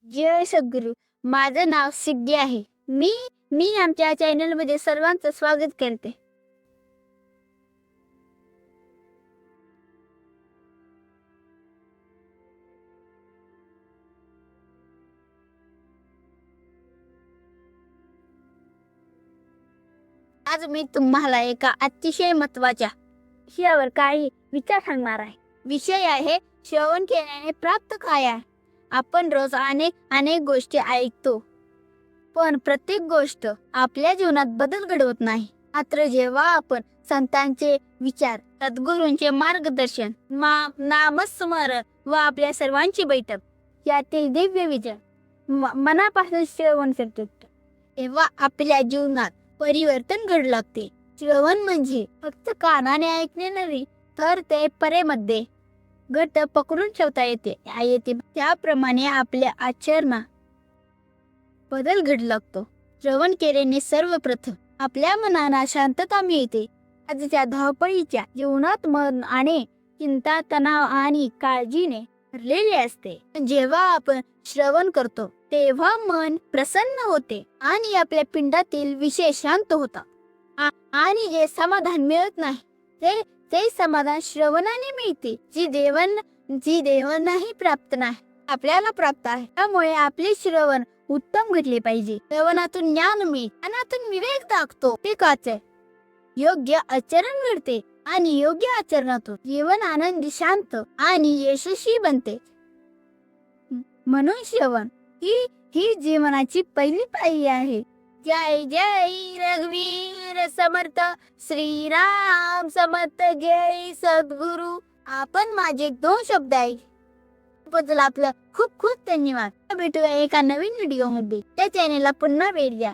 जय सद्गुरू. माझं नाव सिद्धी आहे. मी मी आमच्या चॅनलमध्ये सर्वांचं स्वागत करते. आज मी तुम्हाला एका अतिशय महत्त्वाच्या विषयावर काही विचार सांगणार आहे. विषय आहे श्रवण केल्याने प्राप्त काय आहे. आपण रोज अनेक गोष्टी ऐकतो, पण प्रत्येक गोष्ट आपल्या जीवनात बदल घडवत नाही. मात्र जेव्हा आपण संतांचे विचार, सद्गुरूंचे मार्गदर्शन, नामस्मरण व आपल्या सर्वांची बैठक यातील दिव्य विचार मनापासून श्रवण करतो, तेव्हा आपल्या जीवनात परिवर्तन घडू लागते. श्रवण म्हणजे फक्त कानाने ऐकणे नाही, तर ते परेमध्ये घट्ट पकडून ठेवता येते. त्याप्रमाणे आपल्या आचरणात बदल घडू लागतो. श्रवण केल्याने सर्वप्रथम आपल्या मनाला शांतता मिळते. आजच्या धावपळीच्या जीवनात मन आणि चिंता, तणाव आणि काळजीने भरलेले असते. जेव्हा आपण श्रवण करतो तेव्हा मन प्रसन्न होते आणि आपल्या पिंडातील विषय शांत होतात. आणि जे समाधान मिळत नाही ते समाधान श्रवणाने मिळते, जी देवांनाही प्राप्त नाही, आपल्याला प्राप्त आहे. त्यामुळे आपले श्रवण उत्तम घडले पाहिजे. श्रवणातून ज्ञान मिळते, ज्ञानातून विवेक दाखतो, ते योग्य आचरण घडते आणि योग्य आचरणातून जीवन आनंदी, शांत आणि यशस्वी बनते. म्हणून श्रवण ही जीवनाची पहिली पायरी आहे. जय जय रघुवीर समर्थ श्रीराम समर्थ. जय सद्गुरू. आपण माझे 2 शब्द ऐकल्याबद्दल आपलं खूप खूप धन्यवाद. भेटूया एका नवीन व्हिडिओ मध्ये. त्या चॅनेलला पुन्हा भेट द्या.